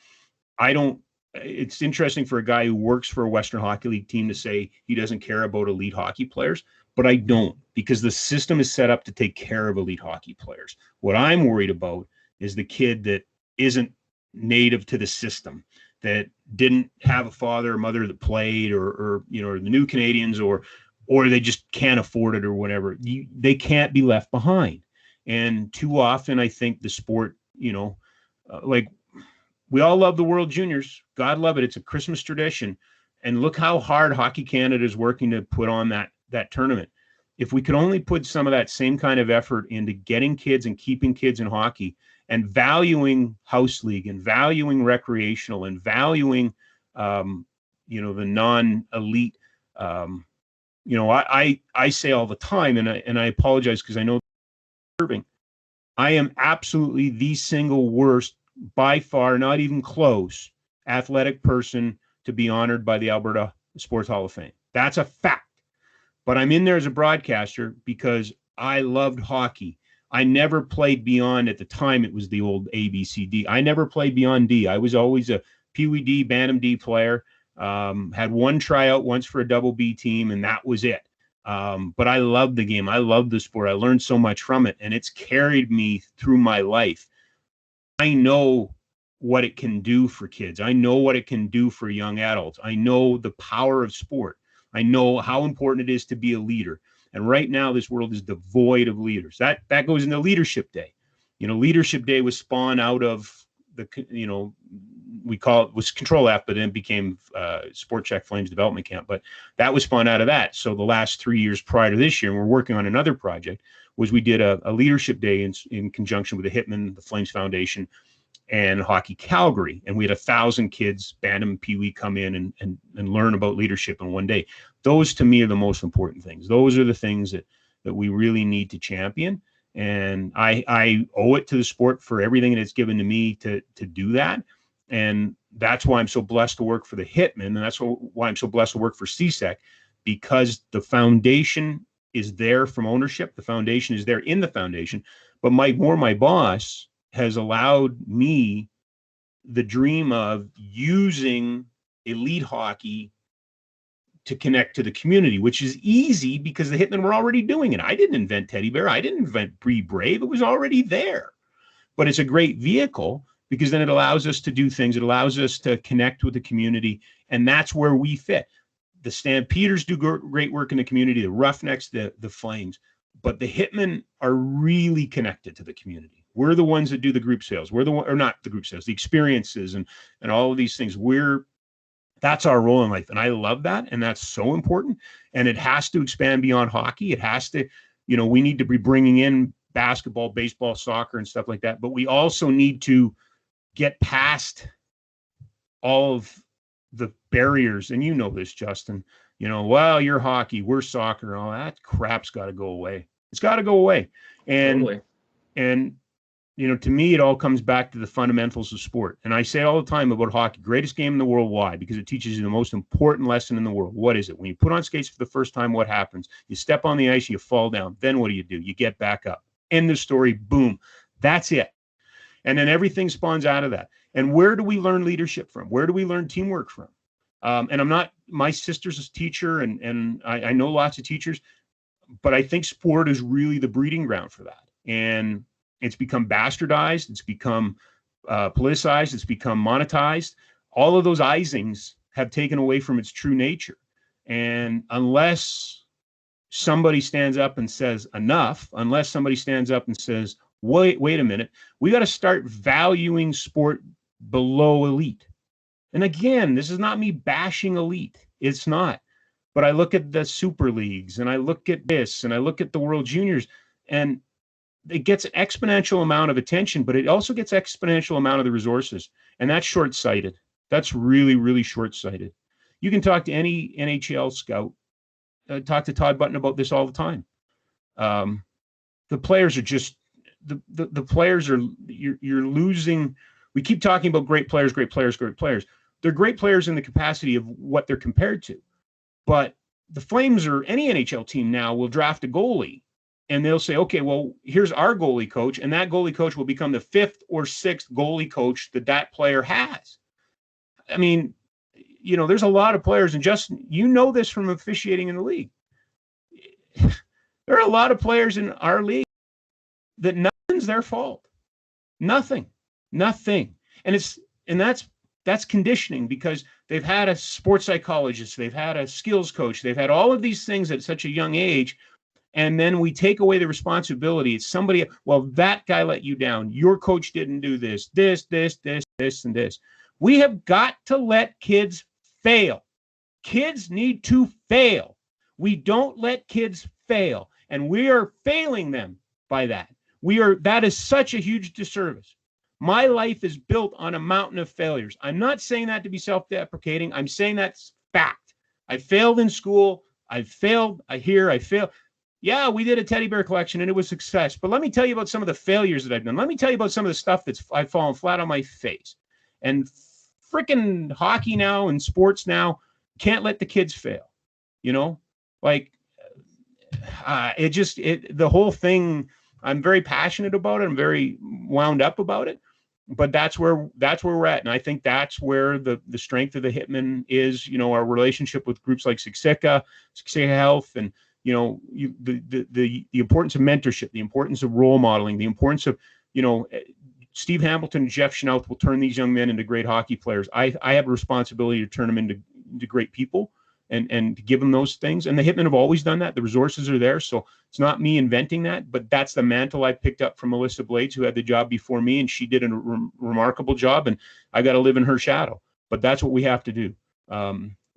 It's interesting for a guy who works for a Western Hockey League team to say he doesn't care about elite hockey players, but I don't, because the system is set up to take care of elite hockey players. What I'm worried about is the kid that isn't native to the system, that didn't have a father or mother that played, or the new Canadians, or they just can't afford it or whatever. They can't be left behind. And too often, I think the sport, like, we all love the World Juniors. God love it. It's a Christmas tradition. And look how hard Hockey Canada is working to put on that tournament. If we could only put some of that same kind of effort into getting kids and keeping kids in hockey, and valuing house league, and valuing recreational, and valuing, the non-elite, I say all the time, and I apologize because I know serving, I am absolutely the single worst, by far, not even close, athletic person to be honored by the Alberta Sports Hall of Fame. That's a fact. But I'm in there as a broadcaster because I loved hockey. I never played beyond, at the time, it was the old A, B, C, D. I never played beyond D. I was always a Pee Wee D, Bantam D player. Had one tryout once for a double B team, and that was it. But I loved the game. I loved the sport. I learned so much from it, and it's carried me through my life. I know what it can do for kids. I know what it can do for young adults. I know the power of sport. I know how important it is to be a leader. And right now, this world is devoid of leaders. That goes into Leadership Day. Leadership Day was spawned out of we call it, was Control F, but then became Sport Check Flames Development Camp. But that was spawned out of that. So the last 3 years prior to this year, and we're working on another project, was we did a Leadership Day in conjunction with the Hitmen, the Flames Foundation, and Hockey Calgary. And we had 1,000 kids, Bantam Pee Wee, come in and learn about leadership in one day. Those to me are the most important things. Those are the things that we really need to champion. And I owe it to the sport for everything that it's given to me to do that. And that's why I'm so blessed to work for the Hitmen. And that's why I'm so blessed to work for CSEC, because the foundation is there from ownership. The foundation is there in the foundation. But Mike Moore, my boss, has allowed me the dream of using elite hockey to connect to the community, which is easy because the Hitmen were already doing it. I didn't invent Teddy Bear. I didn't invent Be Brave. It was already there. But it's a great vehicle because then it allows us to do things. It allows us to connect with the community. And that's where we fit. The Stampeders do great work in the community, the Roughnecks, the Flames. But the Hitmen are really connected to the community. We're the ones that do the group sales. We're the one, or not the group sales, the experiences and all of these things. That's our role in life. And I love that. And that's so important. And it has to expand beyond hockey. It has to, we need to be bringing in basketball, baseball, soccer, and stuff like that. But we also need to get past all of the barriers. And you know this, Justin, well, you're hockey, we're soccer. All that crap's got to go away. It's got to go away. And, totally. And, to me, it all comes back to the fundamentals of sport. And I say all the time about hockey, greatest game in the world. Why? Because it teaches you the most important lesson in the world. What is it? When you put on skates for the first time, what happens? You step on the ice, you fall down. Then what do? You get back up. End the story. Boom. That's it. And then everything spawns out of that. And where do we learn leadership from? Where do we learn teamwork from? And my sister's a teacher, and I know lots of teachers, but I think sport is really the breeding ground for that. And it's become bastardized. It's become politicized. It's become monetized. All of those icings have taken away from its true nature. And unless somebody stands up and says enough, unless somebody stands up and says, wait a minute, we got to start valuing sport below elite. And again, this is not me bashing elite. It's not. But I look at the super leagues and I look at this and I look at the World Juniors, and it gets an exponential amount of attention, but it also gets exponential amount of the resources. And that's short-sighted. That's really, really short-sighted. You can talk to any NHL scout, talk to Todd Button about this all the time. The players are just, the players are, you're losing. We keep talking about great players, great players, great players. They're great players in the capacity of what they're compared to. But the Flames or any NHL team now will draft a goalie, and they'll say, okay, well, here's our goalie coach, and that goalie coach will become the 5th or 6th goalie coach that player has. I mean, there's a lot of players, and Justin, this from officiating in the league. There are a lot of players in our league that nothing's their fault. Nothing. And that's conditioning, because they've had a sports psychologist, they've had a skills coach, they've had all of these things at such a young age. And then we take away the responsibility. It's somebody, well, that guy let you down. Your coach didn't do this, and this. We have got to let kids fail. Kids need to fail. We don't let kids fail. And we are failing them by that. That is such a huge disservice. My life is built on a mountain of failures. I'm not saying that to be self-deprecating. I'm saying that's fact. I failed in school. I failed. I failed. Yeah, we did a teddy bear collection and it was a success. But let me tell you about some of the failures that I've done. Let me tell you about some of the stuff I've fallen flat on my face. And freaking hockey now and sports now can't let the kids fail. The whole thing, I'm very passionate about it. I'm very wound up about it. But that's where we're at. And I think that's where the strength of the Hitmen is, our relationship with groups like Siksika Health, and the importance of mentorship, the importance of role modeling, the importance of, Steve Hamilton and Jeff Schnaut will turn these young men into great hockey players. I have a responsibility to turn them into great people and to give them those things. And the Hitmen have always done that. The resources are there. So it's not me inventing that, but that's the mantle I picked up from Melissa Blades, who had the job before me, and she did a remarkable job, and I got to live in her shadow. But that's what we have to do.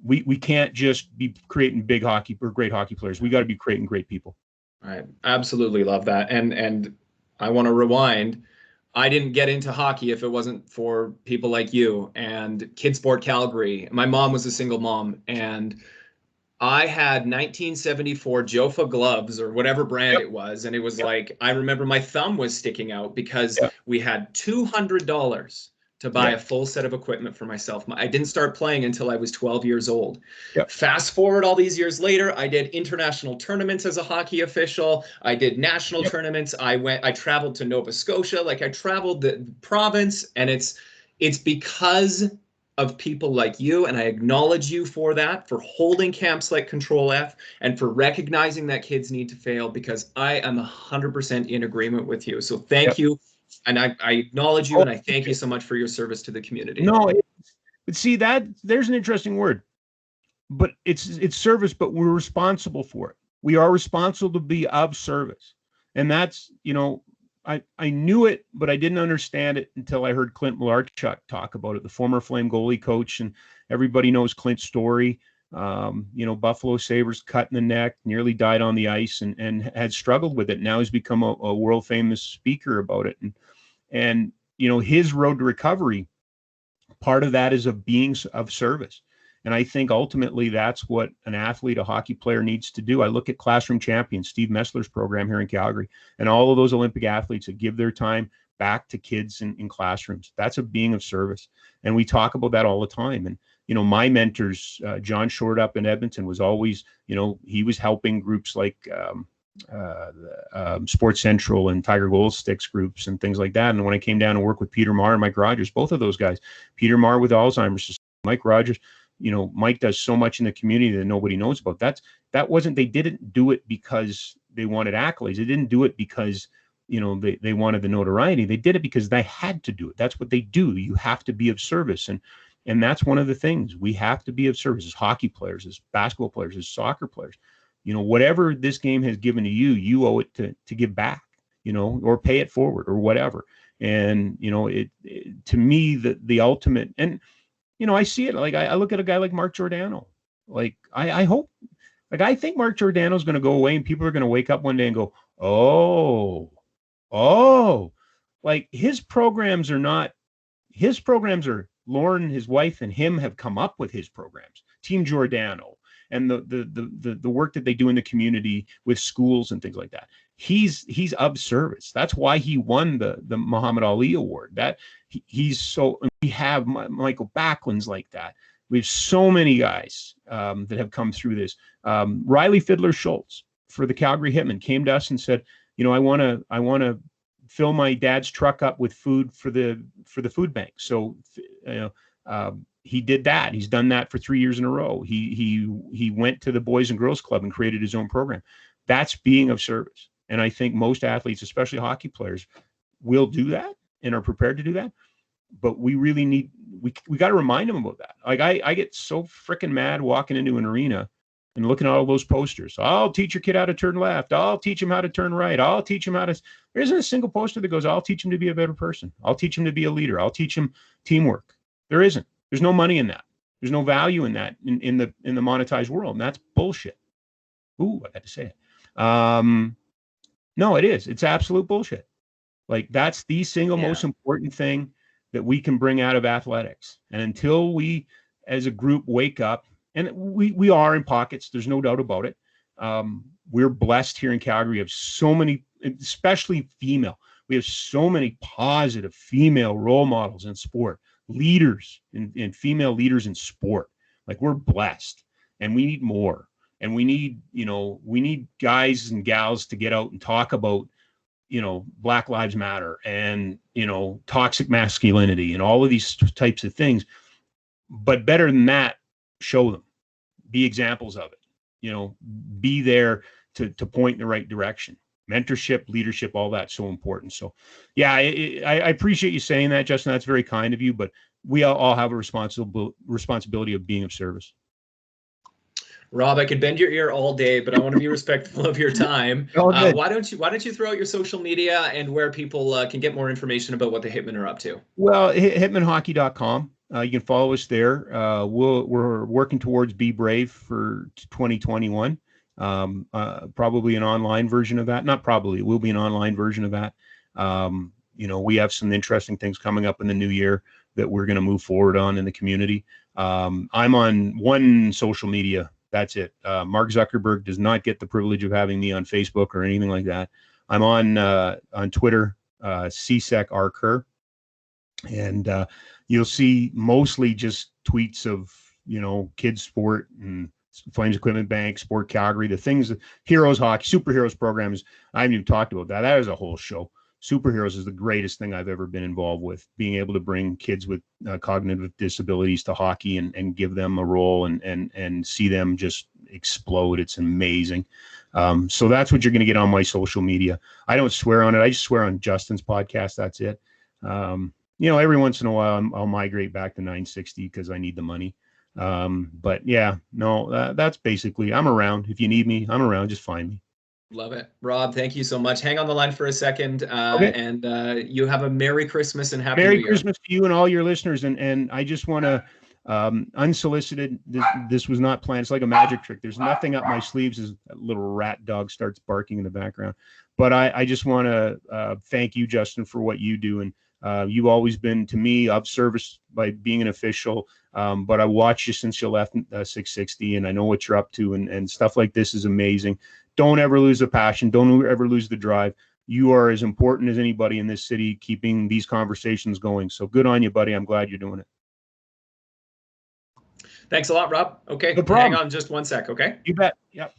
We can't just be creating big hockey or great hockey players. We got to be creating great people. I absolutely love that. And I want to rewind. I didn't get into hockey if it wasn't for people like you and Kid Sport Calgary. My mom was a single mom, and I had 1974 Jofa gloves or whatever brand Yep. it was. And it was Yep. like, I remember my thumb was sticking out because Yep. we had $200 to buy Yep. a full set of equipment for myself. I didn't start playing until I was 12 years old. Yep. Fast forward all these years later, I did international tournaments as a hockey official. I did national Yep. tournaments. I traveled to Nova Scotia. Like I traveled the province, and it's because of people like you, and I acknowledge you for that, for holding camps like Control F, and for recognizing that kids need to fail, because I am 100% in agreement with you. So thank Yep. you, and I acknowledge you, Oh, and I thank you so much for your service to the community. no, but see that there's an interesting word, but it's service, but we're responsible for it. We are responsible to be of service, and that's I knew it, but I didn't understand it until I heard Clint Malarchuk talk about it, the former Flame goalie coach, and everybody knows Clint's story. Buffalo Sabres cut in the neck, nearly died on the ice, and had struggled with it. Now he's become a world famous speaker about it, and his road to recovery, part of that is of being of service. And I think ultimately that's what an athlete, a hockey player needs to do. I look at Classroom Champions, Steve Messler's program here in Calgary, and all of those Olympic athletes that give their time back to kids in classrooms. That's a being of service. And we talk about that all the time. And, my mentors, John Short up in Edmonton was always, he was helping groups like Sports Central and Tiger Gold Sticks groups and things like that. And when I came down to work with Peter Marr and Mike Rogers, both of those guys, Peter Marr with Alzheimer's, Mike Rogers, Mike does so much in the community that nobody knows about. They didn't do it because they wanted accolades. They didn't do it because, they wanted the notoriety. They did it because they had to do it. That's what they do. You have to be of service. And that's one of the things. We have to be of service as hockey players, as basketball players, as soccer players. Whatever this game has given to you, you owe it to give back, or pay it forward or whatever. And, to me, the ultimate, and, I see it. Like I look at a guy like Mark Giordano. Like I hope, like I think Mark Giordano is going to go away, and people are going to wake up one day and go, oh, like his programs are Lauren, his wife, and him have come up with his programs, Team Giordano, and the work that they do in the community with schools and things like that. He's of service. That's why he won the Muhammad Ali Award. That he's so. We have Michael Backlund's like that. We have so many guys that have come through this. Riley Fiddler Schultz for the Calgary Hitmen came to us and said, I want to fill my dad's truck up with food for the food bank. So he did that. He's done that for 3 years in a row. He went to the Boys and Girls Club and created his own program. That's being of service. And I think most athletes, especially hockey players, will do that and are prepared to do that. But we really need, we got to remind them about that. Like I get so freaking mad walking into an arena and looking at all those posters. I'll teach your kid how to turn left. I'll teach him how to turn right. I'll teach him how to, there isn't a single poster that goes, I'll teach him to be a better person. I'll teach him to be a leader. I'll teach him teamwork. There isn't. There's no money in that. There's no value in that in the monetized world. And that's bullshit. Ooh, I had to say it. No, it is. It's absolute bullshit. Like that's the single most important thing that we can bring out of athletics. And until we as a group wake up, and we are in pockets, there's no doubt about it. We're blessed here in Calgary. We have so many, especially female. We have so many positive female role models in sport, leaders and female leaders in sport. Like we're blessed, and we need more. And we need guys and gals to get out and talk about, Black Lives Matter and, toxic masculinity and all of these types of things. But better than that, show them, be examples of it, be there to point in the right direction. Mentorship, leadership, all that's so important. So, yeah, I appreciate you saying that, Justin. That's very kind of you. But we all have a responsibility of being of service. Rob, I could bend your ear all day, but I want to be respectful of your time. Why don't you throw out your social media and where people can get more information about what the Hitmen are up to? Well, hitmanhockey.com. You can follow us there. We're working towards Be Brave for 2021. Probably an online version of that. Not probably, it will be an online version of that. we have some interesting things coming up in the new year that we're going to move forward on in the community. I'm on one social media. That's it. Mark Zuckerberg does not get the privilege of having me on Facebook or anything like that. I'm on Twitter, CSEC R Kerr, and you'll see mostly just tweets of kids sport and Flames Equipment Bank, Sport Calgary, the things that Heroes Hockey, Superheroes programs. I haven't even talked about that. That is a whole show. Superheroes is the greatest thing I've ever been involved with. Being able to bring kids with cognitive disabilities to hockey and give them a role and see them just explode. It's amazing. So that's what you're going to get on my social media. I don't swear on it. I just swear on Justin's podcast. That's it. Every once in a while I'll migrate back to 960 because I need the money. But yeah, no, that's basically, I'm around. If you need me, I'm around. Just find me. Love it. Rob, thank you so much. Hang on the line for a second. Okay. And you have a Merry Christmas and Happy New Merry Year. Christmas to you and all your listeners. And I just want to, unsolicited, this was not planned. It's like a magic trick. There's nothing up my sleeves as a little rat dog starts barking in the background. But I just want to thank you, Justin, for what you do. And you've always been, to me, of service by being an official. But I watched you since you left 660, and I know what you're up to, and stuff like this is amazing. Don't ever lose the passion. Don't ever lose the drive. You are as important as anybody in this city, keeping these conversations going. So good on you, buddy. I'm glad you're doing it. Thanks a lot, Rob. Okay, No problem. hang on just one sec, okay? You bet. Yep.